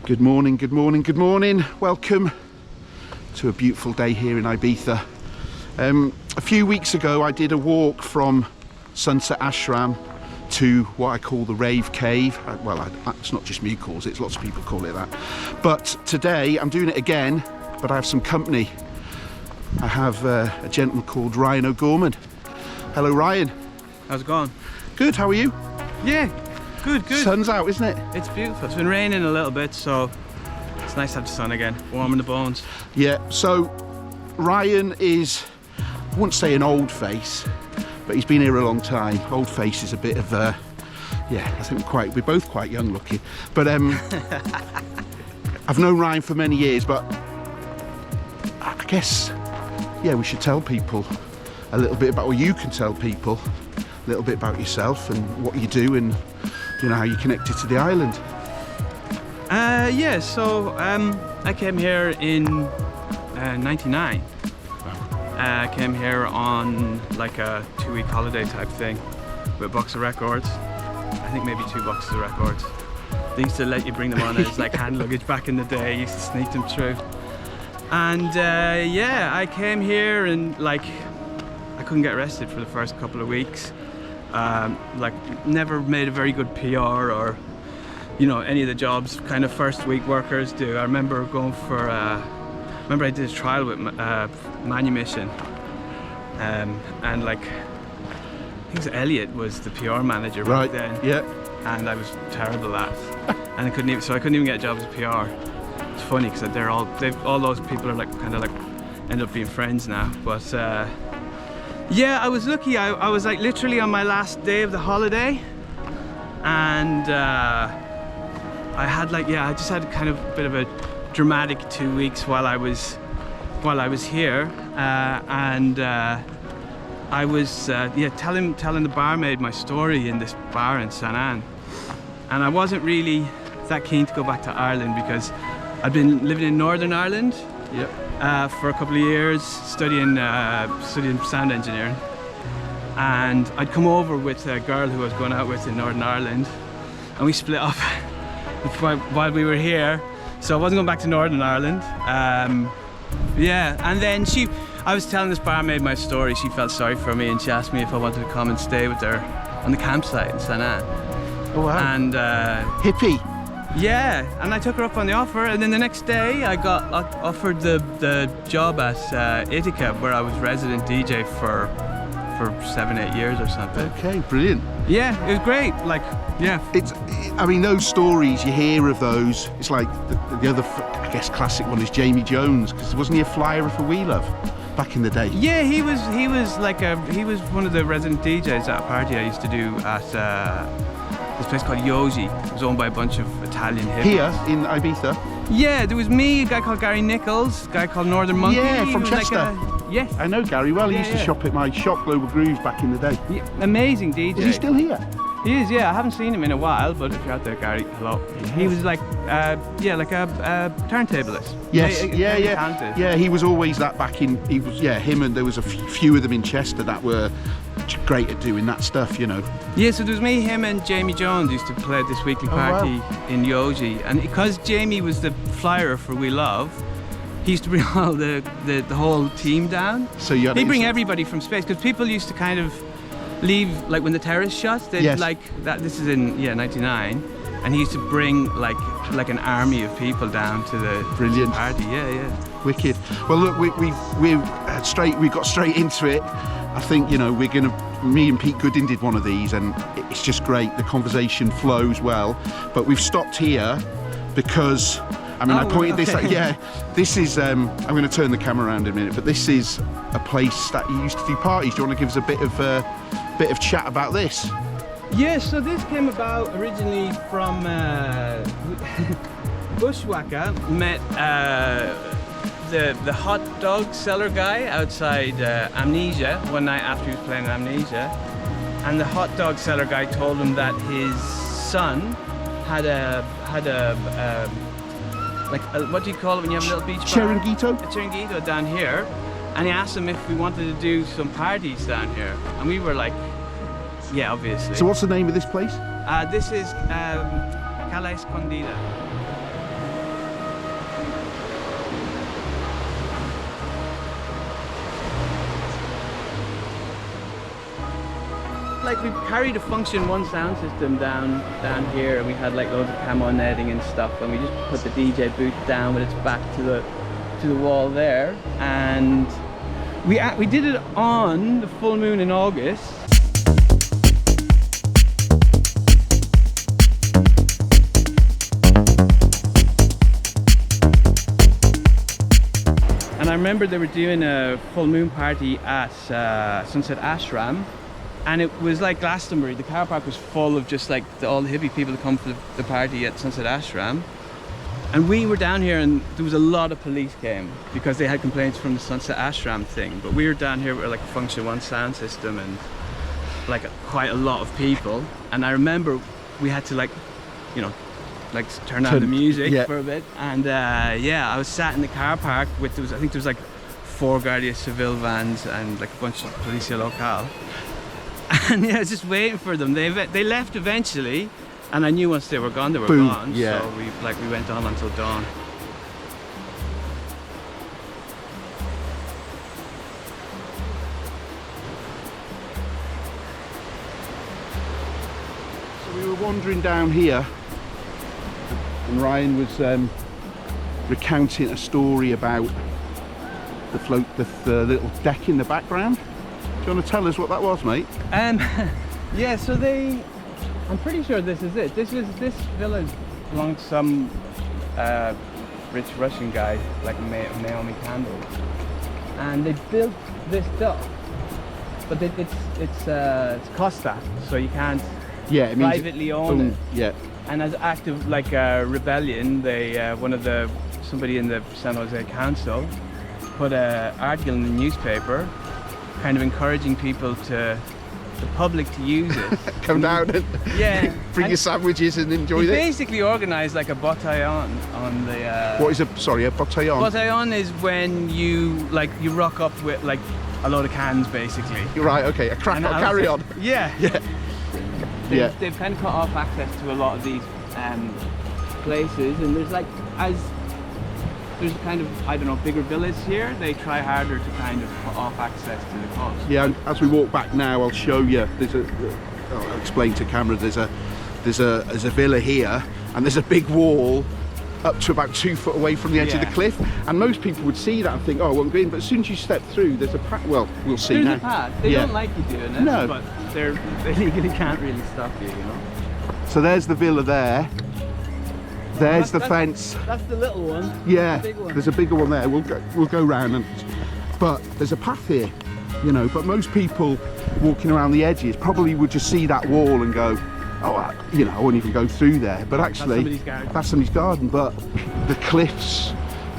Good morning, good morning, good morning. Welcome to a beautiful day here in Ibiza. A few weeks ago I did a walk from Sunset Ashram to what I call the Rave Cave. Well, it's not just me who calls it, lots of people call it that. But today I'm doing it again, but I have some company. I have a gentleman called Ryan O Gorman. Hello Ryan. How's it going? Good, how are you? Yeah, good. Sun's out, isn't it? It's beautiful. It's been raining a little bit, so it's nice to have the sun again, warming the bones. Yeah, so Ryan is, I wouldn't say an old face, but he's been here a long time. Old face is a bit of a, yeah, I think we're both quite young looking. But I've known Ryan for many years, but I guess, yeah, we should tell people a little bit about, or you can tell people a little bit about yourself and what you do and, you know, how you connected to the island. Yeah, so I came here in '99. I came here on like a 2-week holiday type thing with a box of records. I think maybe 2 boxes of records. They used to let you bring them on as like hand luggage back in the day. You used to sneak them through. And yeah, I came here and like I couldn't get arrested for the first couple of weeks. Like never made a very good PR or, you know, any of the jobs kind of first week workers do. I remember going for, remember I did a trial with Manumission, and like, I think it was Elliot was the PR manager back then. Yeah. And I was terrible at that. And I couldn't even get a job as a PR. It's funny because all those people are like kind of like end up being friends now. But yeah, I was lucky. I was like literally on my last day of the holiday, and I had like, yeah, I just had kind of a bit of a dramatic 2 weeks while I was here, and I was yeah, telling the barmaid my story in this bar in St Anne, and I wasn't really that keen to go back to Ireland because I'd been living in Northern Ireland. Yep. For a couple of years, studying sound engineering, and I'd come over with a girl who I was going out with in Northern Ireland, and we split up while we were here. So I wasn't going back to Northern Ireland. Yeah, and then I was telling this barmaid my story. She felt sorry for me, and she asked me if I wanted to come and stay with her on the campsite in St Anne. Oh wow. And hippie. yeah, and I took her up on the offer, and then the next day I got offered the job at Ithaca, where I was resident DJ for 7-8 years or something. Okay, brilliant. Yeah, it was great. Like, yeah. I mean, those stories, you hear of those, it's like the other, I guess, classic one is Jamie Jones, because wasn't he a flyer for We Love back in the day? Yeah, he was one of the resident DJs at a party I used to do at this place called Yogi. It was owned by a bunch of Italian hippies. Here in Ibiza? Yeah, there was me, a guy called Gary Nichols, a guy called Northern Monkey. Yeah, from Chester. Like yes. I know Gary well. He used to shop at my shop, Global Grooves, back in the day. Yeah, amazing DJ. Is he still here? He is, yeah. I haven't seen him in a while, but if you're out there, Gary, hello. He was like, yeah, like a turntablist. Yes, yeah. Yeah, he was always that back in, him, and there was a few of them in Chester that were great at doing that stuff, you know. Yeah, so there was me, him and Jamie Jones used to play at this weekly party in Yogi, and because Jamie was the flyer for We Love, he used to bring all the whole team down. So you had he'd bring everybody from space, because people used to kind of leave, like when the terrace shut, they'd like that. This is in '99, and he used to bring like an army of people down to the brilliant party. Yeah. Wicked. Well, look, we got straight into it. I think, you know, me and Pete Gooding did one of these, and it's just great. The conversation flows well, but we've stopped here because, I mean, I pointed this out. Yeah, this is, I'm going to turn the camera around in a minute, but this is a place that you used to do parties. Do you want to give us a bit of chat about this? Yeah, so this came about originally from Bushwhacker met the hot dog seller guy outside Amnesia one night after he was playing Amnesia, and the hot dog seller guy told him that his son had a what do you call it when you have a little beach bar? Chiringuito? A chiringuito down here, and he asked him if we wanted to do some parties down here, and we were like, yeah, obviously. So what's the name of this place? This is Kales Condida. like we carried a Function 1 sound system down here, and we had like loads of camo netting and stuff, and we just put the DJ booth down with its back to the wall there, and we did it on the full moon in August. And I remember they were doing a full moon party at Sunset Ashram, and it was like Glastonbury. The car park was full of just like all the hippie people that come for the party at Sunset Ashram. And we were down here, and there was a lot of police came because they had complaints from the Sunset Ashram thing. But we were down here with like a Function 1 sound system and like quite a lot of people. And I remember we had to like, you know, like turn on the music for a bit. And yeah, I was sat in the car park with, I think there was like 4 Guardia Civil vans and like a bunch of Policia Locale. And yeah, I was just waiting for them. They left eventually. And I knew once they were gone, they were gone. Yeah. So we went on until dawn. So we were wandering down here, and Ryan was recounting a story about the little deck in the background. Do you want to tell us what that was, mate? Yeah. So I'm pretty sure this is it. This village belonged to some rich Russian guy, like Naomi Campbell, and they built this dock, but it's Costa, so you can't privately own it. Yeah. And as act of like a rebellion, they somebody in the San Jose Council put an article in the newspaper, kind of encouraging people the public to use it. Come down and bring your sandwiches and enjoy it. Basically organised like a bataillon on the. What is a bataillon? Bataillon is when you rock up with like a load of cans, basically. You're right. Okay, a crack on, carry on. Yeah. Yeah. They've kind of cut off access to a lot of these places, and there's kind of, I don't know, bigger villas here. They try harder to kind of cut off access to the coast. Yeah, and as we walk back now, I'll show you. I'll explain to camera. There's a villa here, and there's a big wall up to about 2 foot away from the edge of the cliff. And most people would see that and think, oh, I won't go in. But as soon as you step through, there's a path. Well, we'll see now. There's a path. They don't like you doing it, no, but they legally can't really stop you, you know. So there's the villa there. There's the fence. That's the little one. Yeah, the big one. There's a bigger one there. We'll go round, but there's a path here, you know. But most people walking around the edges probably would just see that wall and go, oh, I won't even go through there. But actually, that's somebody's garden. But the cliffs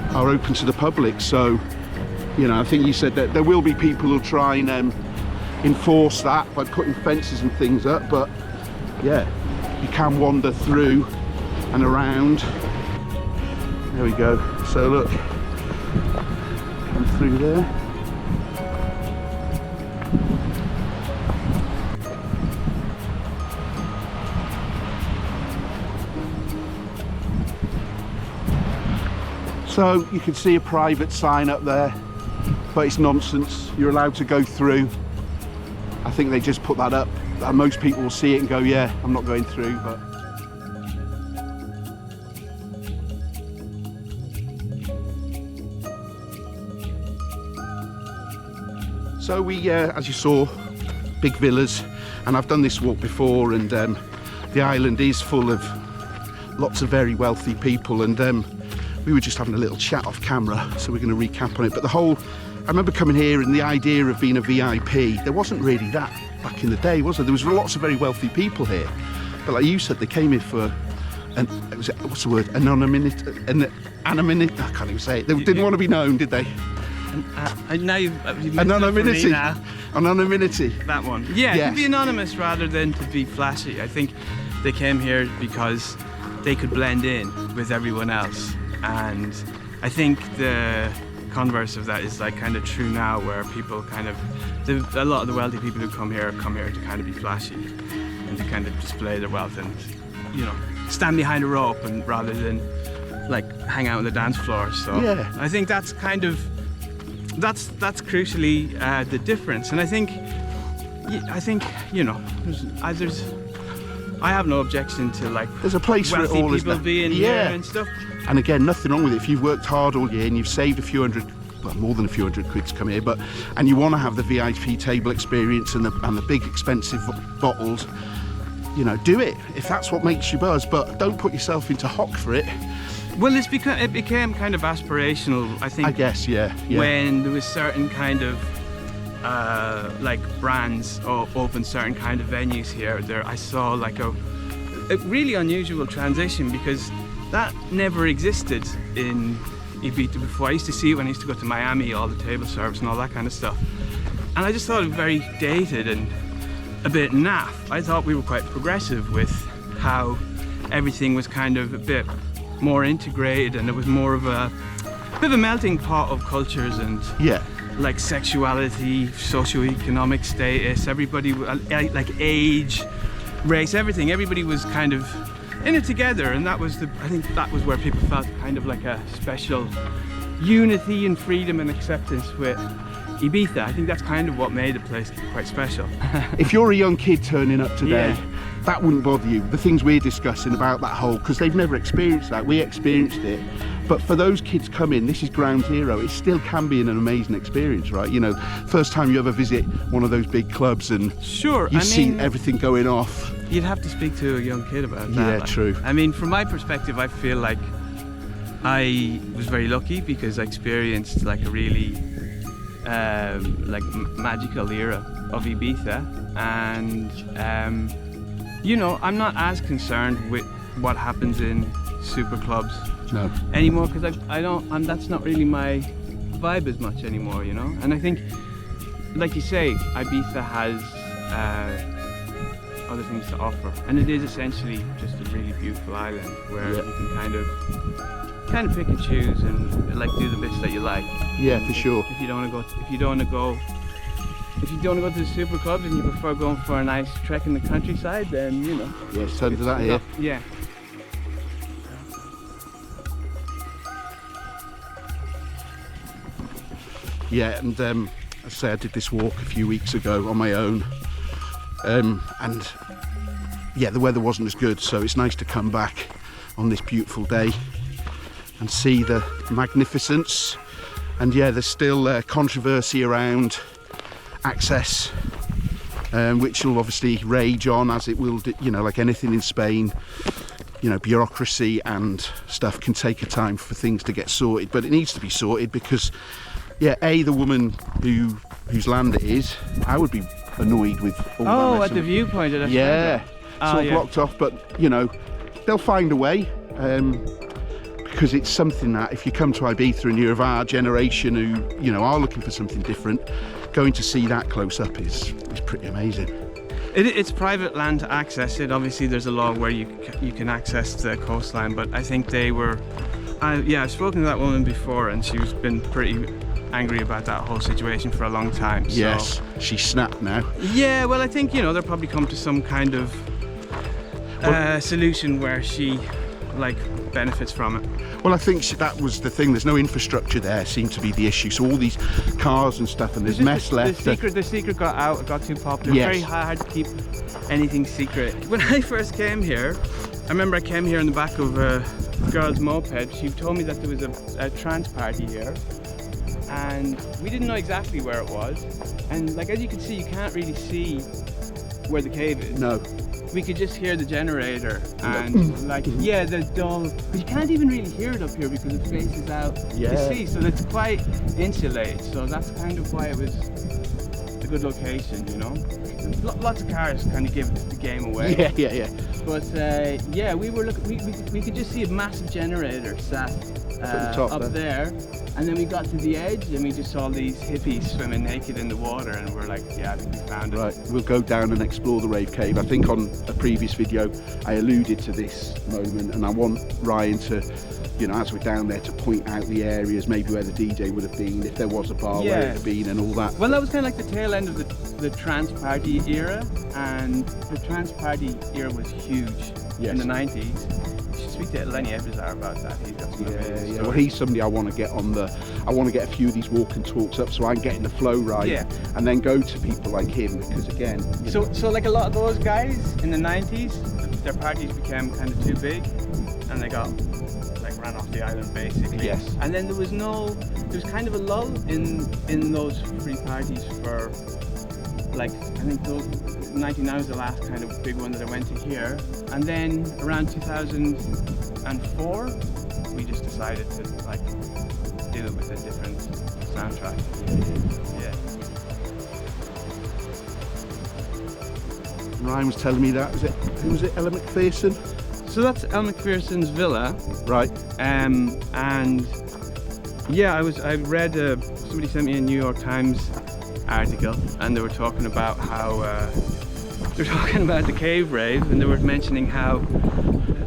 are open to the public, so you know. I think you said that there will be people who'll try and enforce that by putting fences and things up. But yeah, you can wander through and around. There we go. So look, come through there. So you can see a private sign up there, but it's nonsense. You're allowed to go through. I think they just put that up, and most people will see it and go, yeah, I'm not going through. But so we, as you saw, big villas, and I've done this walk before, and the island is full of lots of very wealthy people, and we were just having a little chat off camera, so we're going to recap on it. But I remember coming here, and the idea of being a VIP, there wasn't really that back in the day, was there? There was lots of very wealthy people here, but like you said, they came here for what's the word? Anonymity. I can't even say it. They didn't want to be known, did they? Now you've anonymity. Now. Anonymity. That one. Yeah, yes. To be anonymous rather than to be flashy. I think they came here because they could blend in with everyone else, and I think the converse of that is like kind of true now, where people kind of, a lot of the wealthy people who come here to kind of be flashy and to kind of display their wealth and, you know, stand behind a rope and rather than like hang out on the dance floor. So yeah. I think that's kind of that's crucially the difference. And I think I think, you know, I have no objection to like There's a place for it wealthy all, isn't people there? being Yeah. here and stuff. And again, nothing wrong with it. If you've worked hard all year and you've saved a few hundred, well, more than a few hundred quid to come here, and you want to have the VIP table experience and the big expensive bottles, you know, do it if that's what makes you buzz. But don't put yourself into hock for it. Well, it became kind of aspirational, I think. I guess, yeah. When there was certain kind of like brands open certain kind of venues here. I saw like a really unusual transition, because that never existed in Ibiza before. I used to see it when I used to go to Miami, all the table service and all that kind of stuff. And I just thought it was very dated and a bit naff. I thought we were quite progressive with how everything was kind of a bit more integrated, and it was more of a bit of a melting pot of cultures and like sexuality, socioeconomic status, everybody, like age, race, everything. Everybody was kind of in it together, and I think that was where people felt kind of like a special unity and freedom and acceptance with Ibiza. I think that's kind of what made the place quite special. If you're a young kid turning up today, that wouldn't bother you. The things we're discussing about that whole, because they've never experienced that. We experienced it. But for those kids coming, this is ground zero. It still can be an amazing experience, right? You know, first time you ever visit one of those big clubs and you see everything going off. You'd have to speak to a young kid about that. Yeah, like, true. I mean, from my perspective, I feel like I was very lucky because I experienced like a really like magical era of Ibiza, and you know, I'm not as concerned with what happens in super clubs anymore, because that's not really my vibe as much anymore, you know. And I think, like you say, Ibiza has other things to offer, and it is essentially just a really beautiful island where you can kind of pick and choose and like do the bits that you like. Yeah, for sure. If you don't want to go to the super clubs and you prefer going for a nice trek in the countryside, then you know. Yeah, it's tons of that here. Yeah. Yeah, and as I say, I did this walk a few weeks ago on my own, and yeah, the weather wasn't as good, so it's nice to come back on this beautiful day and see the magnificence. And yeah, there's still controversy around access, which will obviously rage on, as it will, you know, like anything in Spain. You know, bureaucracy and stuff can take a time for things to get sorted, but it needs to be sorted because, yeah, the woman whose land it is, I would be annoyed with all that. Oh, at the viewpoint of yeah, it's all blocked off, but you know, they'll find a way. Because it's something that if you come to Ibiza and you're of our generation who, you know, are looking for something different, going to see that close up is pretty amazing. It's private land to access it. Obviously there's a law where you can access the coastline, but I think they were, I've spoken to that woman before and she's been pretty angry about that whole situation for a long time. So. Yes, she snapped now. Yeah, well I think, you know, they'll probably come to some kind of solution where she like benefits from it. Well, I think that was the thing. There's no infrastructure there, seemed to be the issue. So all these cars and stuff, and there's mess left. The secret got out, it got too popular. Yes. It's very hard to keep anything secret. When I first came here, I remember I came here in the back of a girl's moped. She told me that there was a trance party here, and we didn't know exactly where it was. And like, as you can see, you can't really see where the cave is. No. We could just hear the generator and like, yeah, the dull, but you can't even really hear it up here because it faces out to sea, so it's quite insulated, so that's kind of why it was a good location, you know. Lots of cars kind of give the game away. Yeah. But yeah, we were looking, we could just see a massive generator sat up there. And then we got to the edge and we just saw these hippies swimming naked in the water, and we're like, yeah, I think we found it. Right, we'll go down and explore the Rave Cave. I think on a previous video I alluded to this moment, and I want Ryan to, you know, as we're down there, to point out the areas maybe where the DJ would have been, if there was a bar where it had been and all that. Well, that was kind of like the tail end of the trance party era, and the trance party era was huge in the 90s. should speak to Lenny Ebizar about that. He's got some amazing Yeah. stories. Well, he's somebody I want to get on the. I want to get a few of these walk and talks up, so I can get in the flow right, Yeah. and then go to people like him because again. So like a lot of those guys in the 90s, their parties became kind of too big, and they got like ran off the island basically. Yes. And then there was kind of a lull in those free parties for like, I think 99 was the last kind of big one that I went to here. And then around 2004, we just decided to like do it with a different soundtrack. Yeah. Ryan was telling me that. Who was it? Ella McPherson? So that's Elle McPherson's villa. Right. And yeah, I read somebody sent me a New York Times article, and they were talking about how they were talking about the cave rave, and they were mentioning how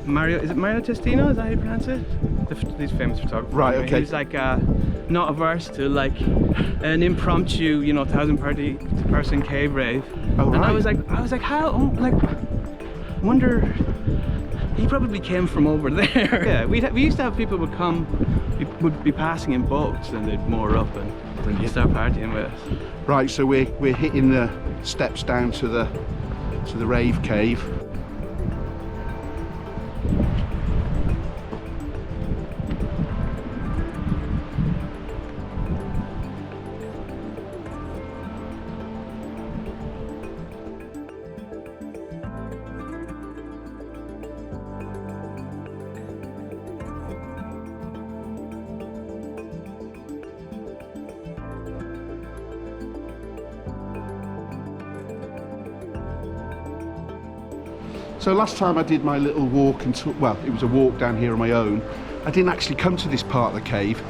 Mario Testino, is that how you pronounce it? These famous photographers. Right, okay. He was like not averse to like an impromptu, 1,000-person cave rave. Oh, and right. I was like, how? Wonder. He probably came from over there. Yeah, we used to have people would be passing in boats, and they'd moor up and start partying with us. Right. So we're hitting the steps down to the Rave Cave. So last time I did my little walk and well, it was a walk down here on my own. I didn't actually come to this part of the cave.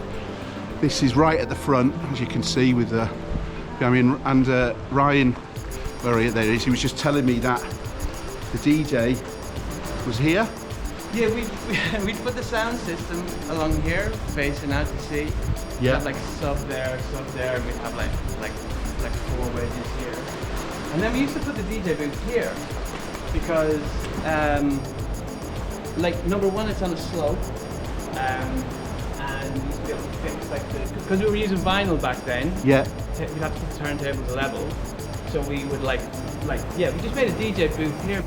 This is right at the front, as you can see, with the. And Ryan, there he is. He was just telling me that the DJ was here. Yeah, we'd put the sound system along here, facing out to sea. Yeah. We'd have like sub there, and we'd have like 4 wedges here. And then we used to put the DJ booth here because, like, number one, it's on a slope, and we used to be able to fix because we were using vinyl back then. Yeah. We'd have to put the turntables level, so we would we just made a DJ booth here.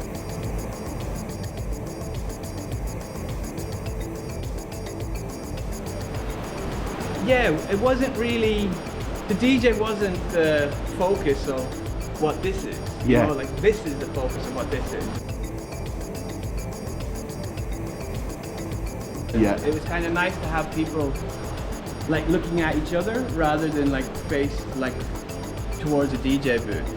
Yeah, it wasn't really, the DJ wasn't the focus of what this is. Yeah. This is the focus of what this is. Yeah. It was kind of nice to have people like looking at each other rather than like face like towards a DJ booth.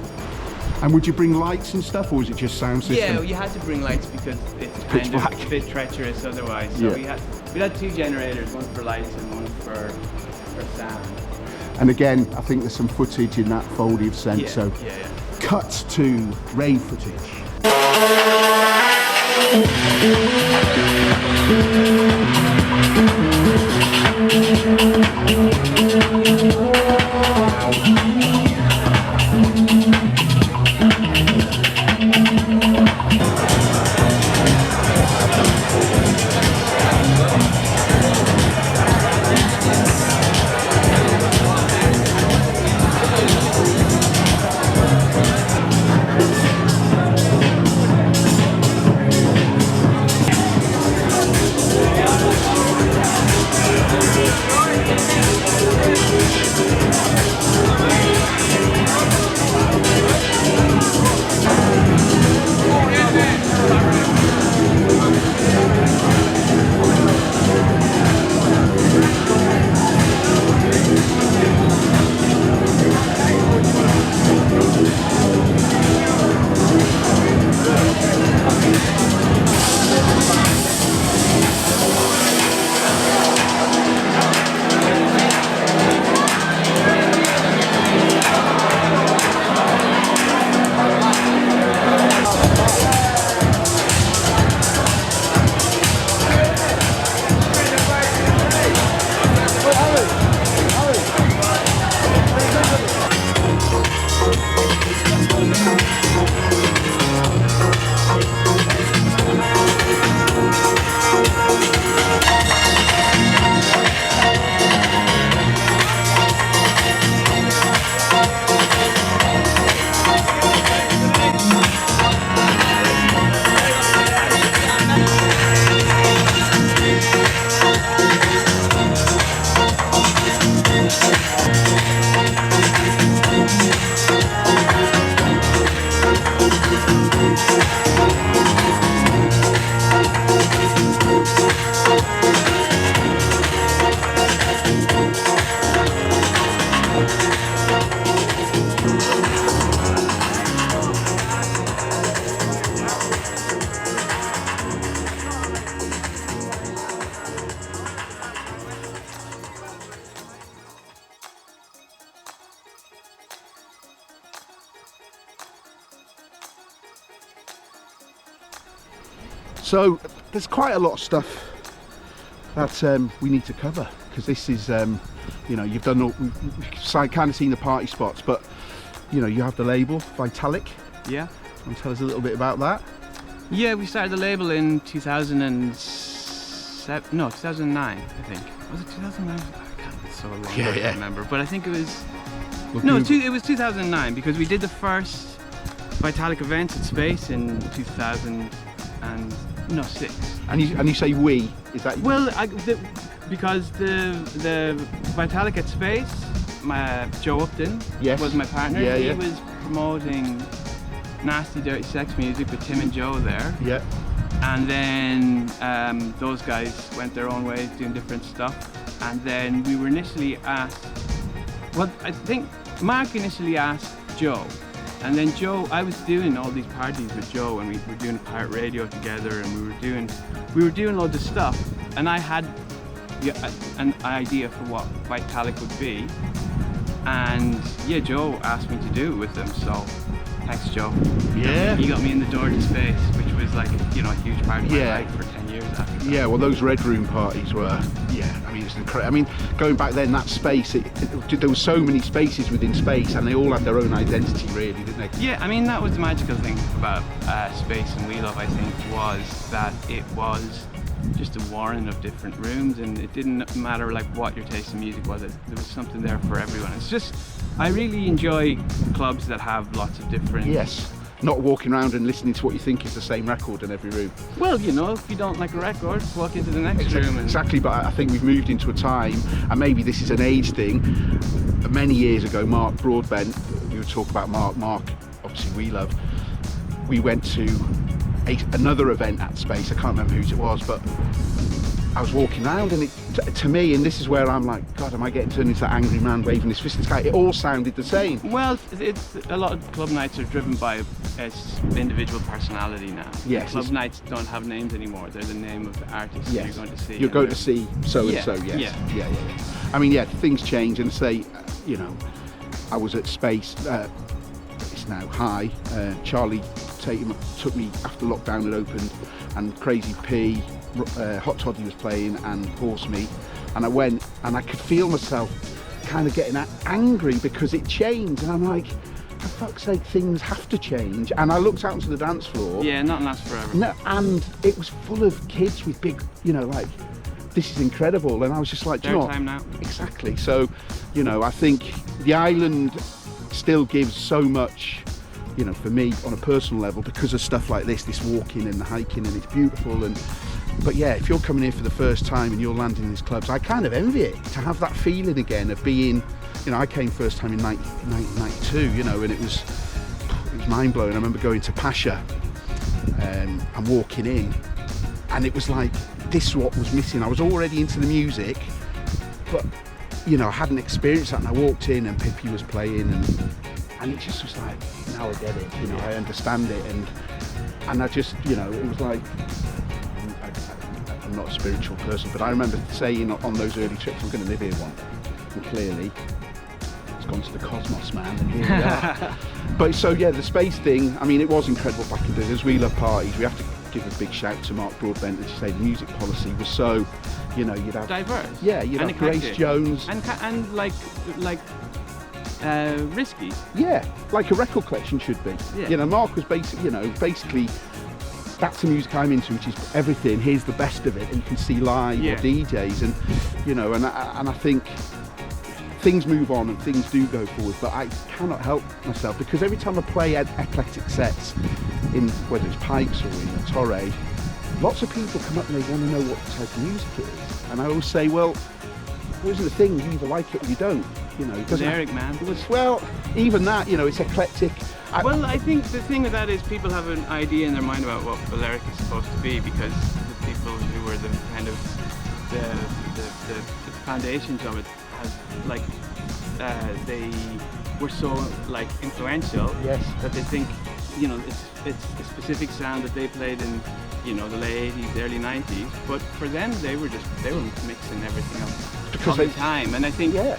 And would you bring lights and stuff, or was it just sound system? Yeah, you had to bring lights because it's pitch kind of black. a bit treacherous otherwise. So Yeah. we had 2 generators, one for lights and one for sound. And again, I think there's some footage in that folder you've sent. So Yeah. cut to rave footage. So there's quite a lot of stuff that we need to cover, because this is, you know, you've done all, kind of seen the party spots, but you know, you have the label Vitalic. Yeah. And tell us a little bit about that. Yeah, we started the label in 2009, I think. Was it 2009? I can't, it's so long, I can't remember. But I think it was, it was 2009, because we did the first Vitalic event at Space in 2006. And you say we, is that? Well, because the Vitalic at Space, Joe Upton was my partner. He was promoting nasty, dirty sex music with Tim and Joe there. Yeah. And then those guys went their own ways doing different stuff. And then we were initially asked, well, I think Mark initially asked Joe. And then Joe, I was doing all these parties with Joe, and we were doing a pirate radio together, and we were doing loads of stuff. And I had an idea for what Vitalic would be. And yeah, Joe asked me to do it with them, so thanks, Joe. Yeah. He got me in the door to Space, which was like, you know, a huge part of my life for 10 years after that. Yeah, well, those Red Room parties were, I mean, it's incredible. I mean, going back then, that Space, there were so many spaces within Space, and they all had their own identity, really, didn't they? Yeah, I mean, that was the magical thing about Space and We Love, I think, was that it was just a warren of different rooms, and it didn't matter like what your taste in music was. There was something there for everyone. It's just, I really enjoy clubs that have lots of different... Yes, not walking around and listening to what you think is the same record in every room. Well, you know, if you don't like a record, walk into the next room. Exactly, but I think we've moved into a time, and maybe this is an age thing. Many years ago, Mark Broadbent, we would talk about Mark, obviously We Love, we went to another event at Space. I can't remember whose it was, but I was walking around, and to me, and this is where I'm like, God, am I getting turned into that angry man waving his fist in the sky? It all sounded the same. Well, it's a lot of club nights are driven by individual personality now. Yes. Club nights don't have names anymore. They're the name of the artist you're going to see. You're going to see so and so. Yes. Yeah. I mean, things change, and say, you know, I was at Space. It's now High. Charlie Tatum took me after lockdown had opened, and Crazy P, Hot Toddy was playing, and Horse Meat, and I went, and I could feel myself kind of getting angry because it changed, and I'm like, for fuck's sake, things have to change. And I looked out onto the dance floor. Yeah, nothing lasts forever. No, and it was full of kids with big, you know, like, this is incredible. And I was just like, do you know what? Time now. Exactly. So, you know, I think the island still gives so much, you know, for me on a personal level, because of stuff like this walking and the hiking, and it's beautiful. But yeah, if you're coming here for the first time and you're landing in these clubs, I kind of envy it, to have that feeling again of being, you know, I came first time in 1992, you know, and it was mind-blowing. I remember going to Pasha and walking in, and it was like, this is what was missing. I was already into the music, but, you know, I hadn't experienced that, and I walked in and Pippi was playing, and it just was like, now I get it, you know, I understand it, and I just, you know, it was like, I'm not a spiritual person, but I remember saying on those early trips, I'm going to live here one, and clearly it's gone to the cosmos, man, and here we are. But so yeah, the Space thing, I mean, it was incredible back in the days. We love parties. We have to give a big shout to Mark Broadbent, as you say, the music policy was so, you know, you'd have diverse. Yeah, you'd have Grace Jones and like risky. Yeah, like a record collection should be. Yeah. You know, Mark was basically that's the music I'm into, which is everything. Here's the best of it, and you can see live or DJs, and you know, and I think things move on and things do go forward, but I cannot help myself, because every time I play eclectic sets, in whether it's Pikes or in Torre, lots of people come up and they want to know what type of music it is, and I always say, well, those are the things, you either like it or you don't, you know. Balearic, man. Well, even that, you know, it's eclectic. Well, I think the thing with that is people have an idea in their mind about what Balearic is supposed to be, because the people who were the kind of the foundations of it have, like, they were so like influential that they think, you know, it's a specific sound that they played in, you know, the late 80s, early 90s, but for them they were mixing everything up all the time, and I think that's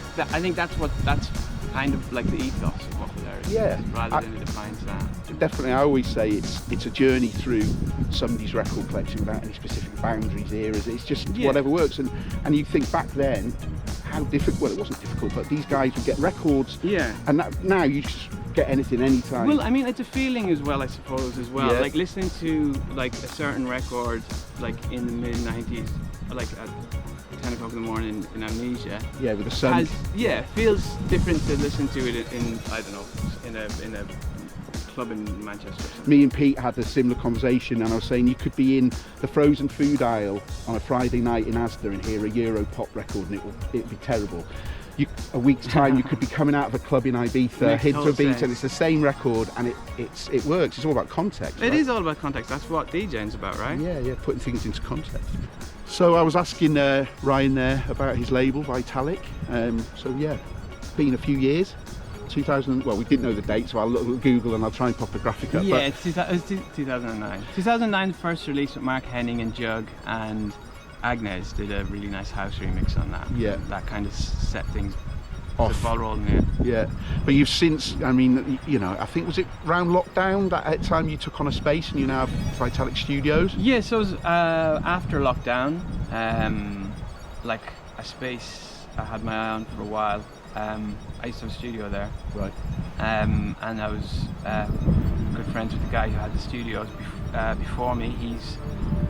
kind of like the ethos of what Balearic Yeah, rather than a defined sound. definitely. I always say it's a journey through somebody's record collection without any specific boundaries, eras. It's just whatever works. And you think back then, how difficult. Well, it wasn't difficult, but these guys would get records. Yeah. And now you just get anything anytime. Well, I mean, it's a feeling as well, I suppose, as well. Yeah. Like listening to like a certain record, like in the mid '90s, like at 10 o'clock in the morning in Amnesia. Yeah, with the sun. Feels different to listen to it in I don't know, in a club in Manchester. Me and Pete had a similar conversation, and I was saying you could be in the frozen food aisle on a Friday night in Asda and hear a Euro pop record, and it'd be terrible. A week's time, you could be coming out of a club in Ibiza, hit to a beat, and it's the same record, and it works. It's all about context. It is all about context. That's what DJing's about, right? Yeah, putting things into context. So I was asking Ryan there about his label, Vitalic. Been a few years. 2000. Well, we didn't know the date, so I'll look at Google and I'll try and pop a graphic up. Yeah, it was 2009. 2009, first release with Mark Henning and Jug, and Agnes did a really nice house remix on that. Yeah. That kind of set things off. The ball rolling in. Yeah. But you've since, I mean, you know, I think was it around lockdown that time you took on a space and you now have Vitalic Studios? Yeah, so it was after lockdown, like a space I had my eye on for a while. I used to have a studio there. Right. And I was good friends with the guy who had the studios before me.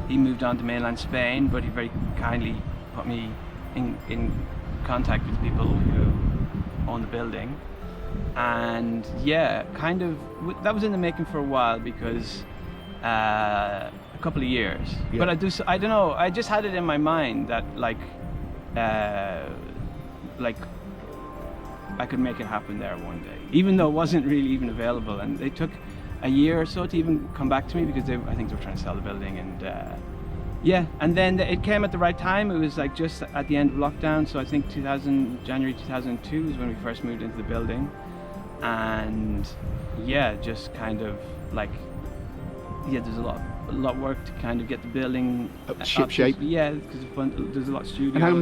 He moved on to mainland Spain, but he very kindly put me in contact with people who own the building. And yeah, kind of that was in the making for a while, because a couple of years. Yeah. But I don't know. I just had it in my mind that like I could make it happen there one day, even though it wasn't really even available. And they took a year or so to even come back to me, because I think they were trying to sell the building. And and then it came at the right time. It was like just at the end of lockdown, so I think January 2002 was when we first moved into the building. And yeah, just kind of like, there's a lot of work to kind of get the building ship shape. Yeah, because there's a lot of studios. And how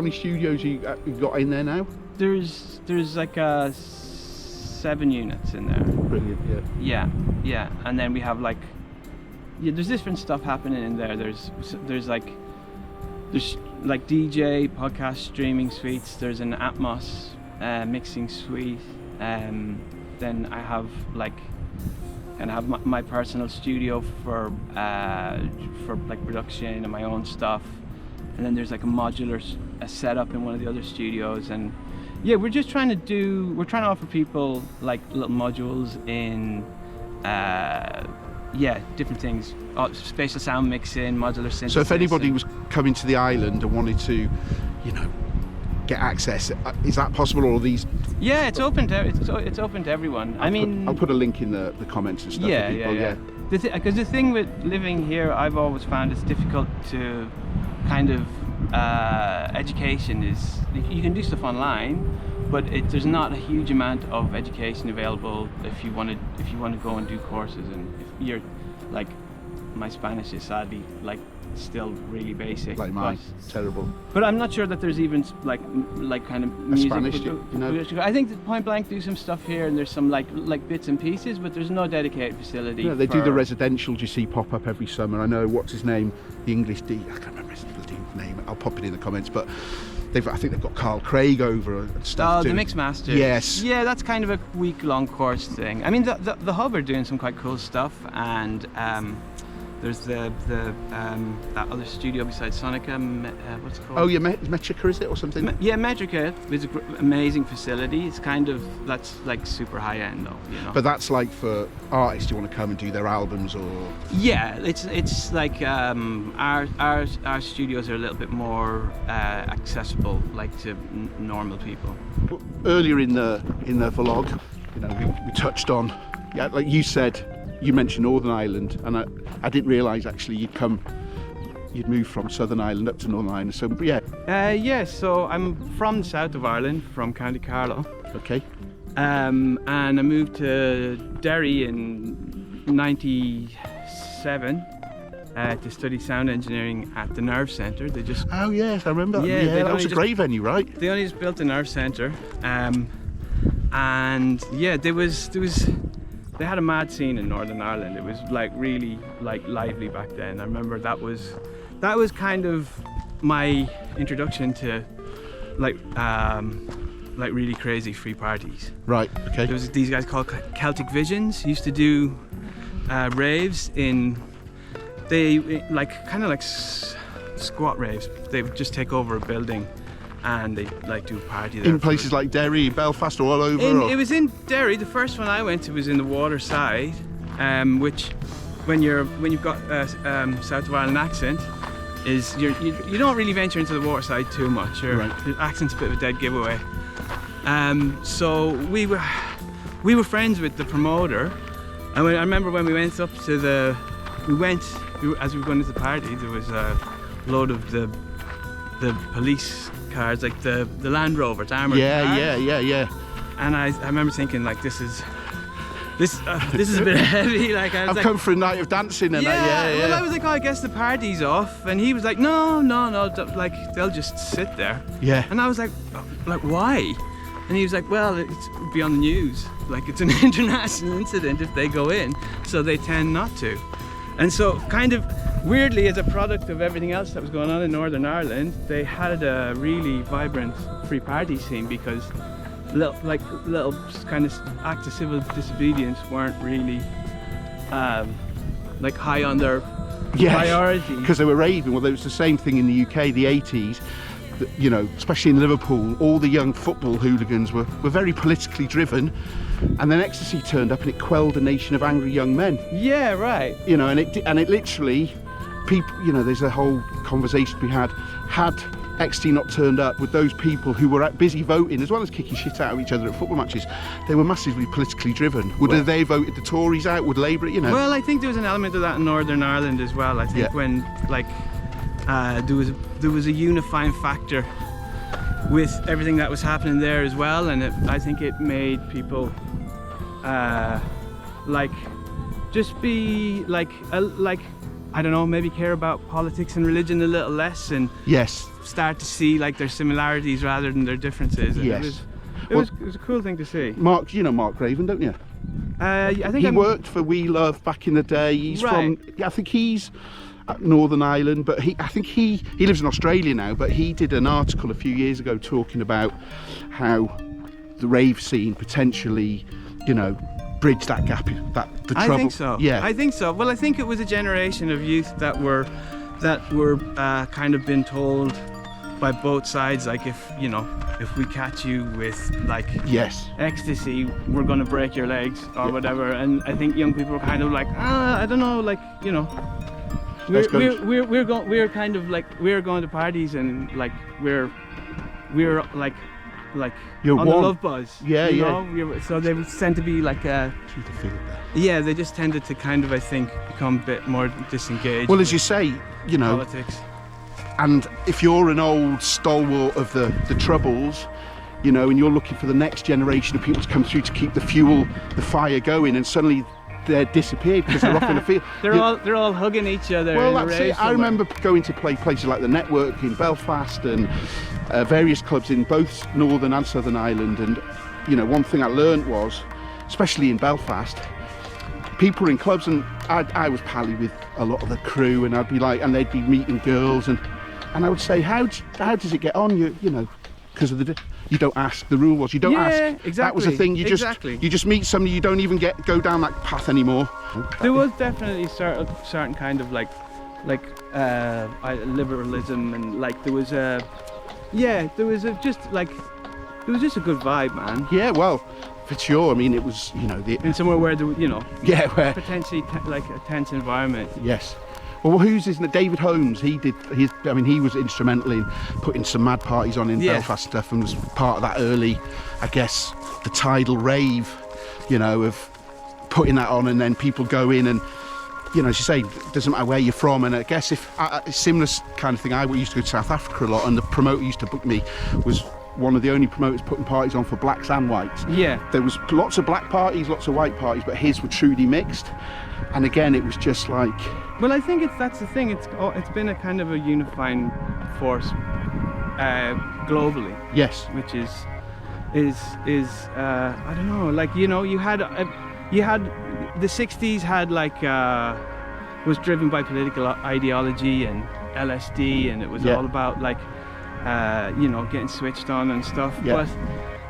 many studios you got in there now? There's like 7 units in there. Brilliant. Yeah, and then we have like, there's different stuff happening in there. There's like DJ podcast streaming suites. There's an Atmos mixing suite. Then I have like, and I have my personal studio for like production and my own stuff. And then there's like a modular setup in one of the other studios. And yeah, we're trying to offer people like little modules in different things, spatial sound mixing, modular synthesis. So if anybody was coming to the island and wanted to, you know, get access, is that possible, or are these? Yeah, it's open to everyone. I'll put a link in the comments and stuff. Yeah. Because the thing with living here, I've always found it's difficult to kind of education is, you can do stuff online, but there's not a huge amount of education available if you want to go and do courses. And if you're like, my Spanish is sadly like still really basic, like mine, terrible. But I'm not sure that there's even like kind of music. Spanish, you know. I think that Point Blank do some stuff here, and there's some like bits and pieces, but there's no dedicated facility. Yeah, they do the residentials you see pop up every summer. I know, what's his name, the English I can't remember his name. I'll pop it in the comments, but I think they've got Carl Craig over and stuff. Oh, the Mix Masters. Yes. Yeah, that's kind of a week-long course thing. I mean, the Hub are doing some quite cool stuff, and there's that other studio besides Sonica, what's it called? Oh yeah, Metrica, is it, or something? Metrica is an amazing facility. It's kind of, that's like super high end though, you know. But that's like for artists who want to come and do their albums, or? Yeah, it's like our studios are a little bit more accessible, like to normal people. Earlier in the vlog, you know, we touched on, like you said. You mentioned Northern Ireland, and I didn't realise actually you'd moved from Southern Ireland up to Northern Ireland. So yeah. So I'm from the south of Ireland, from County Carlow. Okay. And I moved to Derry in '97 to study sound engineering at the Nerve Centre. Oh yes, I remember. Yeah, that was a great venue, right? They only just built the Nerve Centre. and yeah, they had a mad scene in Northern Ireland. It was like really like lively back then. I remember that was kind of my introduction to like really crazy free parties. Right. Okay. There was these guys called Celtic Visions used to do raves in, they like kind of like squat raves. They would just take over a building and they like do a party there. In places like Derry, Belfast, or all over? It was in Derry. The first one I went to was in the waterside, which when you've got a South of Ireland accent, is you don't really venture into the waterside too much. Your accent's a bit of a dead giveaway. So we were friends with the promoter, and I remember when we went up to as we were going into the party, there was a load of the police cars, like the Land Rovers, armoured cars. Yeah. And I remember thinking like, this is a bit heavy. Like I've come for a night of dancing and Well, I was like, oh, I guess the party's off, and he was like, no, like they'll just sit there. Yeah. And I was like why? And he was like, well, it's be on the news. Like it's an international incident if they go in, so they tend not to. And so kind of weirdly, as a product of everything else that was going on in Northern Ireland, they had a really vibrant free party scene, because little kind of acts of civil disobedience weren't really like high on their priority. Because they were raving. Well, there was the same thing in the UK, the 80s. You know, especially in Liverpool, all the young football hooligans were very politically driven, and then ecstasy turned up and it quelled a nation of angry young men. Yeah, right. You know, and it literally, people, you know, there's a whole conversation to be had ecstasy not turned up, with those people who were busy voting as well as kicking shit out of each other at football matches, they were massively politically driven. Would have they voted the Tories out? Would Labour, you know? Well, I think there was an element of that in Northern Ireland as well. I think when like there was a unifying factor with everything that was happening there as well, and I think it made people like just be like I don't know, maybe care about politics and religion a little less, and start to see like their similarities rather than their differences. And it was a cool thing to see. Mark, you know Mark Raven, don't you? I think he worked for We Love back in the day. He's from, I think he's Northern Ireland, but I think he lives in Australia now, but he did an article a few years ago talking about how the rave scene potentially, you know, bridged that gap, the trouble. I think so. Yeah, I think so. Well, I think it was a generation of youth that were kind of been told by both sides, like, if we catch you with like ecstasy, we're gonna break your legs or whatever. And I think young people were kind of like, I don't know, like, you know, we're going to parties, and like we're like you're on one. the love buzz. So they tend to be like they just tended to kind of, I think, become a bit more disengaged. Well, as you say, you know, politics. And if you're an old stalwart of the Troubles, you know, and you're looking for the next generation of people to come through to keep the fire going, and suddenly they're disappeared because they're off in the field. They're all hugging each other. Well, that's it. I remember going to play places like the Network in Belfast and various clubs in both Northern and Southern Ireland, and you know, one thing I learned was, especially in Belfast, people were in clubs, and I was pally with a lot of the crew, and I'd be like, and they'd be meeting girls, and I would say, how does it get on? You know, because of you don't ask. The rule was you don't ask. Exactly. That was the thing. You just meet somebody, you don't even go down that path anymore. There was definitely certain kind of like liberalism, and like there was just a good vibe, man. Yeah, well, for sure. I mean, it was, you know, in somewhere where where potentially like a tense environment. Yes. Well, who's his name? David Holmes. He was instrumental in putting some mad parties on in Belfast stuff, and was part of that early, I guess, the tidal rave, you know, of putting that on, and then people go in, and you know, as you say, it doesn't matter where you're from. And I guess if a similar kind of thing, I used to go to South Africa a lot, and the promoter used to book me, was one of the only promoters putting parties on for blacks and whites. Yeah. There was lots of black parties, lots of white parties, but his were truly mixed. And again, it was just like... Well, I think that's the thing. It's been a kind of a unifying force globally. Yes. Which is is I don't know, like, you know, you had the 60s had like was driven by political ideology and LSD, and it was all about like you know, getting switched on and stuff. But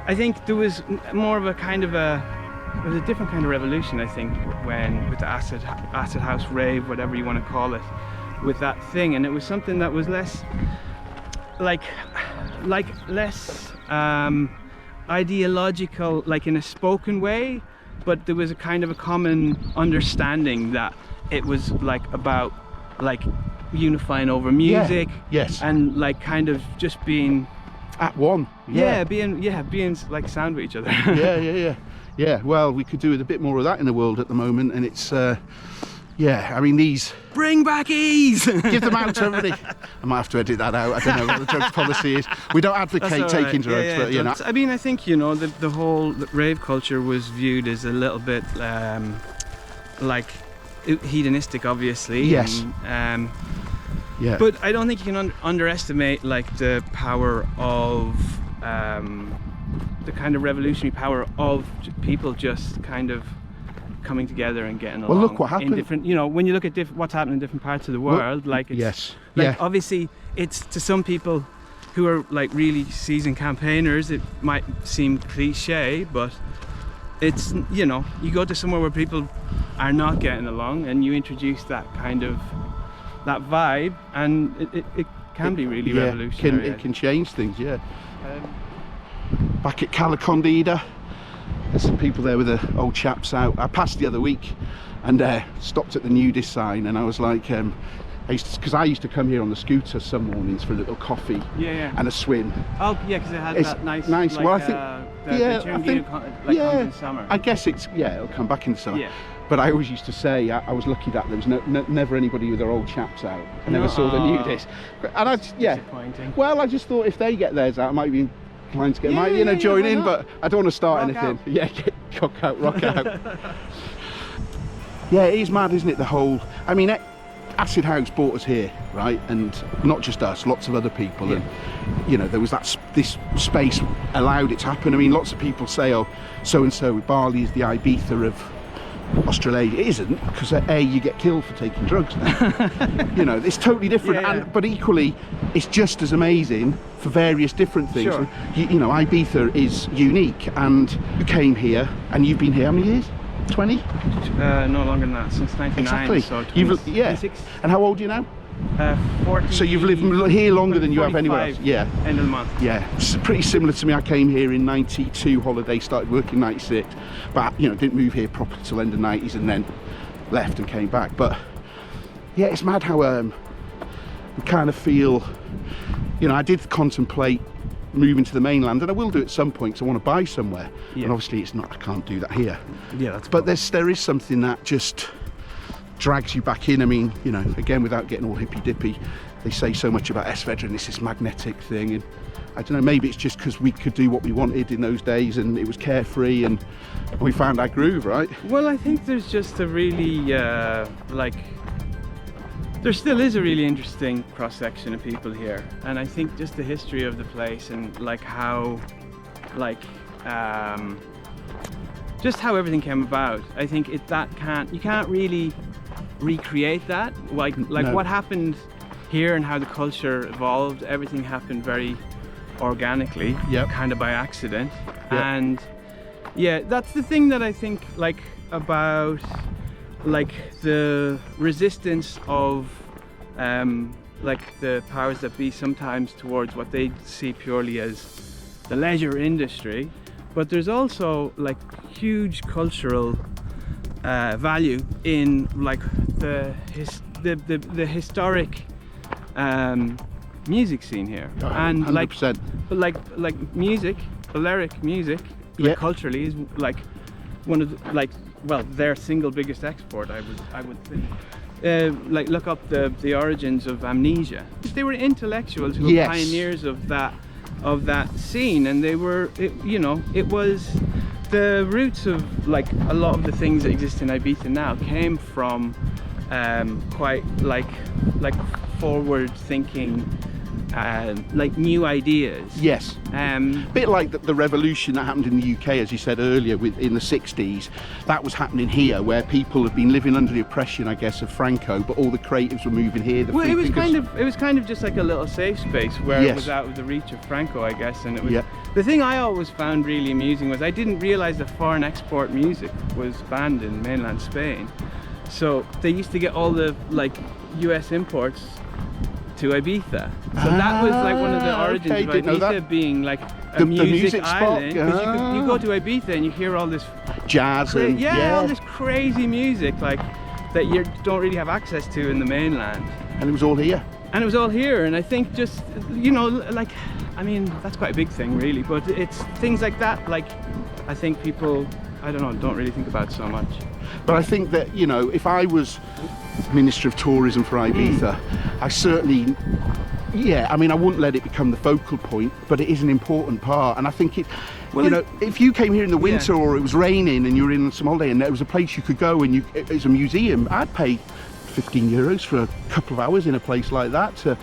I think there was more of a kind of it was a different kind of revolution, I think, with the acid house rave, whatever you want to call it, with that thing. And it was something that was less like less ideological, like in a spoken way, but there was a kind of a common understanding that it was like about like unifying over music, and like kind of just being at one, being like sound with each other. Yeah, well, we could do with a bit more of that in the world at the moment, and it's I mean, these bring back ease. Give them out to everybody. I might have to edit that out. I don't know what the drugs policy is. We don't advocate taking drugs, but you know. I mean, I think, you know, the whole rave culture was viewed as a little bit like hedonistic, obviously. Yes. And, but I don't think you can underestimate like the power of the kind of revolutionary power of people just kind of coming together and getting along. Well, look what happened. In different, you know, when you look at what's happening in different parts of the world, like it's, obviously it's, to some people who are like really seasoned campaigners, it might seem cliche, but it's, you know, you go to somewhere where people are not getting along and you introduce that kind of, that vibe, and it can be really revolutionary. It can change things, back at Kales Condida, there's some people there with the old chaps out. I passed the other week and stopped at the nudist sign, and I was like, because I used to come here on the scooter some mornings for a little coffee and a swim. Oh yeah, because it had that nice. Like, well, I think comes in summer. I guess it'll come back in the summer. Yeah. But I always used to say I was lucky that there was never anybody with their old chaps out. I never saw the nudists. And disappointing. Well, I just thought if they get theirs out, I might be inclined to get join in, but I don't want to start rock anything. Out. Yeah, cock out, rock out. Yeah, it is mad, isn't it? The whole. I mean, Acid House brought us here, right? And not just us, lots of other people. And you know, there was this space allowed it to happen. I mean, lots of people say, oh, so and so Bali is the Ibiza of Australasia. It isn't, because you get killed for taking drugs now. You know, it's totally different, but equally it's just as amazing for various different things. Sure. You know, Ibiza is unique, and you came here and you've been here how many years? 20? No longer than that, since 99. Exactly. So 26. And how old are you now? 40. So you've lived here longer than you have anywhere else? Yeah. End of the month. Yeah, it's pretty similar to me. I came here in 92 holiday, started working 96, but you know, didn't move here properly till end of 90s, and then left and came back. But yeah, it's mad how we kind of feel, you know, I did contemplate moving to the mainland, and I will do at some point because I want to buy somewhere. And obviously it's not, I can't do that here. But there is something that just drags you back in. I mean, you know, again, without getting all hippy dippy, they say so much about Esvedra and it's this magnetic thing, and I don't know, maybe it's just because we could do what we wanted in those days and it was carefree and we found our groove, right? Well, I think there's just a really there still is a really interesting cross-section of people here, and I think just the history of the place and like how just how everything came about. I think you can't really recreate that, no. What happened here and how the culture evolved. Everything happened very organically, kind of by accident. And that's the thing that I think about the resistance of the powers that be sometimes towards what they see purely as the leisure industry, but there's also huge cultural value in the historic music scene here. And 100%. but music, Balearic music, culturally is one of the, their single biggest export, I would think. Look up the origins of Amnesia. They were intellectuals who were pioneers of that scene, and they were, it was the roots of a lot of the things that exist in Ibiza now came from quite forward thinking like new ideas. Yes. Bit like the revolution that happened in the UK, as you said earlier, in the 60s. That was happening here, where people have been living under the oppression, I guess, of Franco, but all the creatives were moving here. Well, it was kind of just like a little safe space where it was out of the reach of Franco, I guess. And it was the thing I always found really amusing was I didn't realize that foreign export music was banned in mainland Spain. So they used to get all the like US imports to Ibiza. So that was like one of the origins of Ibiza being like a music island. Because you go to Ibiza and you hear all this jazz and all this crazy music like that you don't really have access to in the mainland. And it was all here. And it was all here, and I think just, you know, like, I mean, that's quite a big thing really, but it's things like that, like, I think people, I don't know, don't really think about so much. But I think that, you know, if I was Minister of Tourism for Ibiza, I certainly, I mean, I wouldn't let it become the focal point, but it is an important part. And I think it, you know, if you came here in the winter or it was raining and you were in some holiday and there was a place you could go and it was a museum, I'd pay 15 euros for a couple of hours in a place like that to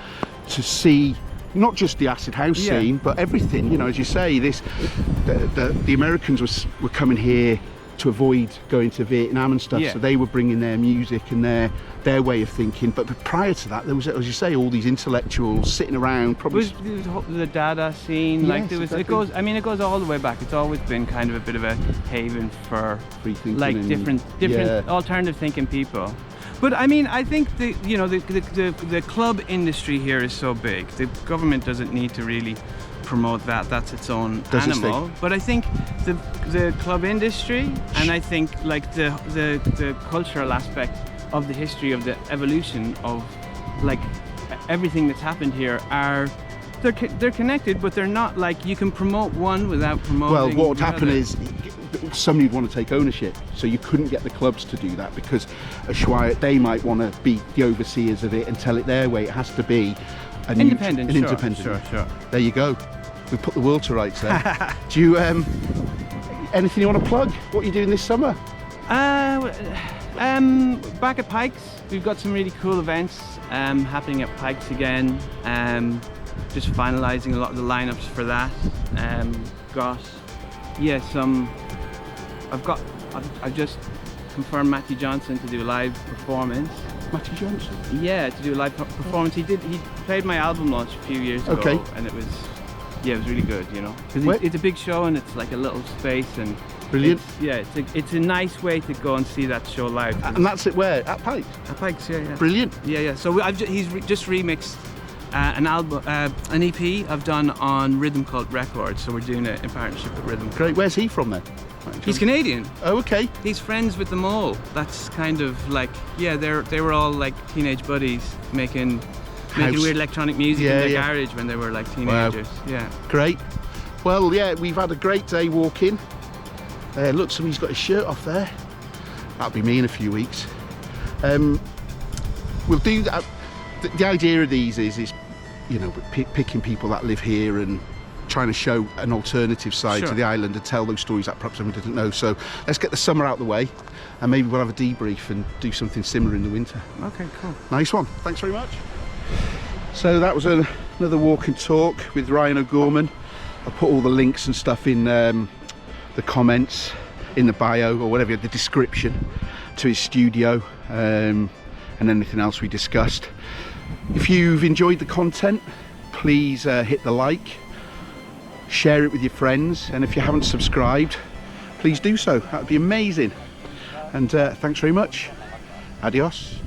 see not just the acid house scene, but everything. You know, as you say, the Americans were coming here to avoid going to Vietnam and stuff, so they were bringing their music and their way of thinking. But prior to that, there was, as you say, all these intellectuals sitting around. Probably the Dada scene, like there was. Exactly. It goes. I mean, it goes all the way back. It's always been kind of a bit of a haven for free thinking, like different alternative thinking people. But I mean, I think the club industry here is so big. The government doesn't need to really promote that. That's its own animal. But I think the club industry, and I think like the cultural aspect of the history of the evolution of like everything that's happened here they're connected, but they're not like you can promote one without promoting. Well, what would happen is somebody would want to take ownership, so you couldn't get the clubs to do that because Ushuaia, they might want to be the overseers of it and tell it their way. It has to be an independent. Sure. There you go. We put the world to rights there. Do you anything you want to plug? What are you doing this summer? Back at Pikes, we've got some really cool events happening at Pikes again. Just finalising a lot of the lineups for that. I've just confirmed Matthew Johnson to do a live performance. Matthew Johnson? Yeah, to do a live performance. He played my album launch a few years ago, and it was really good, you know. Because it's a big show and it's like a little space and brilliant. It's a nice way to go and see that show live. And that's it where? At Pikes? At Pikes, yeah. Brilliant. Yeah. So he's just remixed an album, an EP I've done on Rhythm Cult Records. So we're doing it in partnership with Rhythm Cult. Great. Where's he from then? He's Canadian. Oh, okay. He's friends with them all. That's kind of like, they were all like teenage buddies making weird electronic music in their garage when they were like teenagers. Wow. Yeah. Great. Well, we've had a great day walking. Look, somebody's got his shirt off there. That'll be me in a few weeks. We'll do that. The idea of these is you know, picking people that live here and trying to show an alternative side to the island and tell those stories that perhaps someone didn't know. So let's get the summer out of the way and maybe we'll have a debrief and do something similar in the winter. Okay, cool. Nice one. Thanks very much. So that was another walk and talk with Ryan O Gorman. I'll put all the links and stuff in the comments, in the bio or whatever, the description to his studio and anything else we discussed. If you've enjoyed the content, please hit the like, share it with your friends, and if you haven't subscribed, please do so. That would be amazing. And thanks very much. Adios.